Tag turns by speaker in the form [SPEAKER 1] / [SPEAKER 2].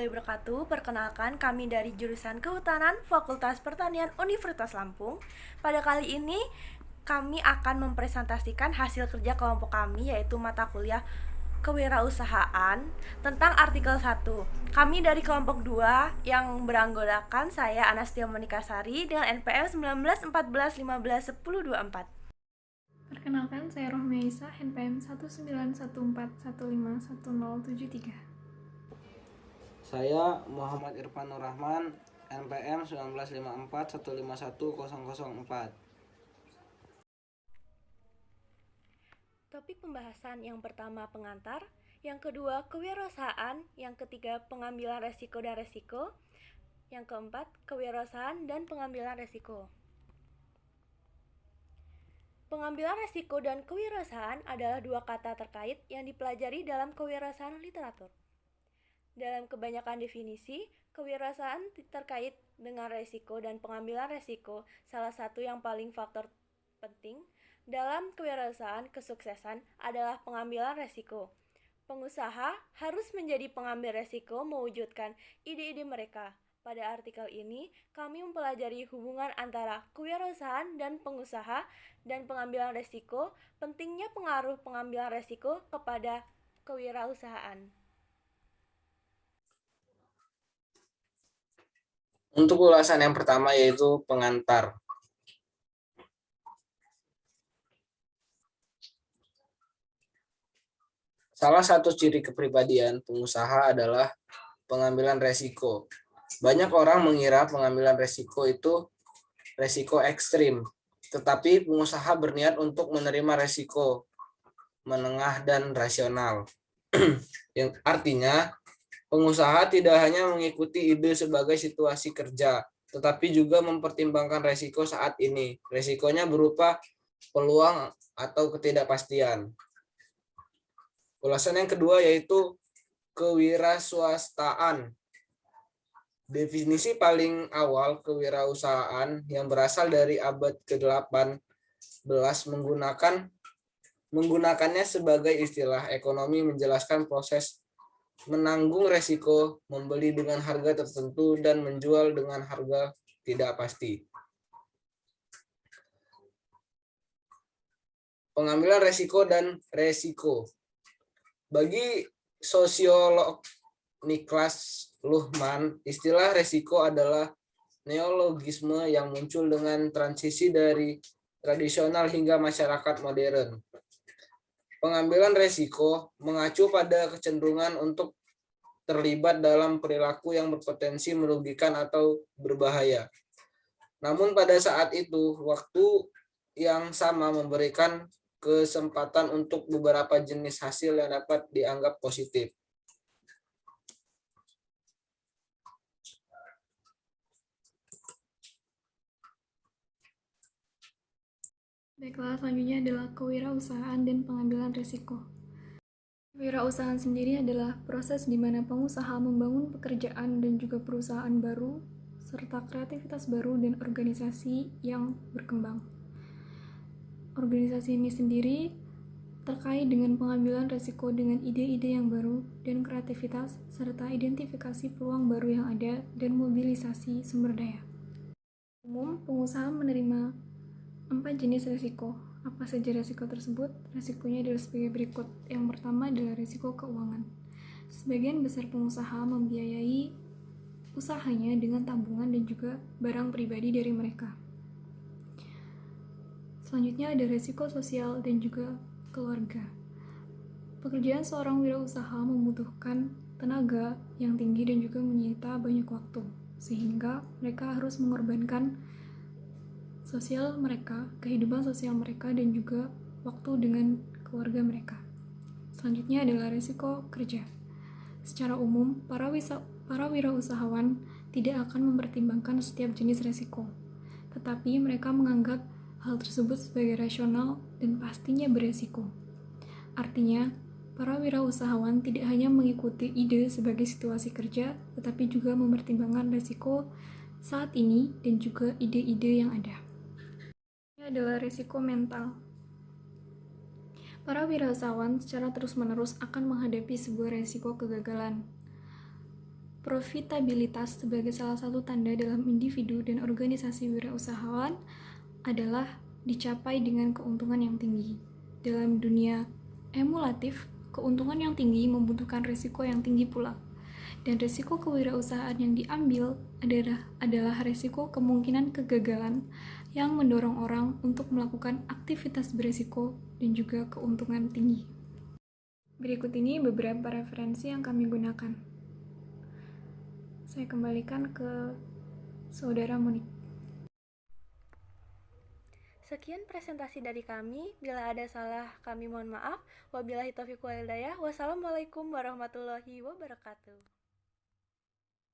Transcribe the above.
[SPEAKER 1] warahmatullahi wabarakatuh. Perkenalkan, kami dari jurusan Kehutanan Fakultas Pertanian Universitas Lampung. Pada kali ini kami akan mempresentasikan hasil kerja kelompok kami, yaitu mata kuliah Kewirausahaan tentang artikel 1. Kami dari kelompok 2 yang beranggotakan saya Anastia Monika Sari dengan NPM 19 14 15 10 24.
[SPEAKER 2] Perkenalkan, saya Rohmi Aisyah, NPM 1914151073.
[SPEAKER 3] Saya Muhammad Irfan Nur Rahman, NPM 1954151004.
[SPEAKER 1] Topik pembahasan yang pertama pengantar, yang kedua kewirausahaan, yang ketiga pengambilan resiko dan resiko, yang keempat kewirausahaan dan pengambilan resiko. Pengambilan resiko dan kewirausahaan adalah dua kata terkait yang dipelajari dalam kewirausahaan literatur. Dalam kebanyakan definisi, kewirausahaan terkait dengan resiko dan pengambilan resiko salah satu yang paling faktor penting dalam kewirausahaan kesuksesan adalah pengambilan resiko. Pengusaha harus menjadi pengambil resiko mewujudkan ide-ide mereka. Pada artikel ini, kami mempelajari hubungan antara kewirausahaan dan pengusaha dan pengambilan resiko, pentingnya pengaruh pengambilan resiko kepada kewirausahaan.
[SPEAKER 3] Untuk ulasan yang pertama yaitu pengantar. Salah satu ciri kepribadian pengusaha adalah pengambilan resiko. Banyak orang mengira pengambilan resiko itu resiko ekstrim, tetapi pengusaha berniat untuk menerima resiko menengah dan rasional. Yang artinya, pengusaha tidak hanya mengikuti ide sebagai situasi kerja, tetapi juga mempertimbangkan resiko saat ini. Resikonya berupa peluang atau ketidakpastian. Ulasan yang kedua yaitu kewirausahaan. Definisi paling awal kewirausahaan yang berasal dari abad ke-18 menggunakannya sebagai istilah ekonomi menjelaskan proses menanggung resiko, membeli dengan harga tertentu, dan menjual dengan harga tidak pasti. Pengambilan resiko dan resiko. Bagi sosiolog Niklas Luhmann, istilah resiko adalah neologisme yang muncul dengan transisi dari tradisional hingga masyarakat modern. Pengambilan resiko mengacu pada kecenderungan untuk terlibat dalam perilaku yang berpotensi merugikan atau berbahaya. Namun pada saat itu, waktu yang sama memberikan kesempatan untuk beberapa jenis hasil yang dapat dianggap positif.
[SPEAKER 2] Baiklah, selanjutnya adalah kewirausahaan dan pengambilan risiko. Kewirausahaan sendiri adalah proses di mana pengusaha membangun pekerjaan dan juga perusahaan baru, serta kreativitas baru dan organisasi yang berkembang. Organisasi ini sendiri terkait dengan pengambilan risiko dengan ide-ide yang baru dan kreativitas, serta identifikasi peluang baru yang ada dan mobilisasi sumber daya. Umum, pengusaha menerima 4 jenis risiko. Apa saja risiko tersebut? Risikonya adalah sebagai berikut. Yang pertama adalah risiko keuangan. Sebagian besar pengusaha membiayai usahanya dengan tabungan dan juga barang pribadi dari mereka. Selanjutnya ada risiko sosial dan juga keluarga. Pekerjaan seorang wirausaha membutuhkan tenaga yang tinggi dan juga menyita banyak waktu, sehingga mereka harus mengorbankan sosial mereka, kehidupan sosial mereka, dan juga waktu dengan keluarga mereka. Selanjutnya adalah risiko kerja. Secara umum, para wirausahawan tidak akan mempertimbangkan setiap jenis risiko, tetapi mereka menganggap hal tersebut sebagai rasional dan pastinya beresiko. Artinya, para wirausahawan tidak hanya mengikuti ide sebagai situasi kerja, tetapi juga mempertimbangkan risiko saat ini dan juga ide-ide yang ada. Ini adalah risiko mental. Para wirausahawan secara terus-menerus akan menghadapi sebuah risiko kegagalan. Profitabilitas sebagai salah satu tanda dalam individu dan organisasi wirausahawan adalah dicapai dengan keuntungan yang tinggi. Dalam dunia emulatif, keuntungan yang tinggi membutuhkan risiko yang tinggi pula. Dan risiko kewirausahaan yang diambil adalah risiko kemungkinan kegagalan yang mendorong orang untuk melakukan aktivitas berisiko dan juga keuntungan tinggi. Berikut ini beberapa referensi yang kami gunakan. Saya kembalikan ke Saudara Monik.
[SPEAKER 1] Sekian presentasi dari kami. Bila ada salah, kami mohon maaf. Wabillahi taufiq wal hidayah. Wassalamualaikum warahmatullahi wabarakatuh.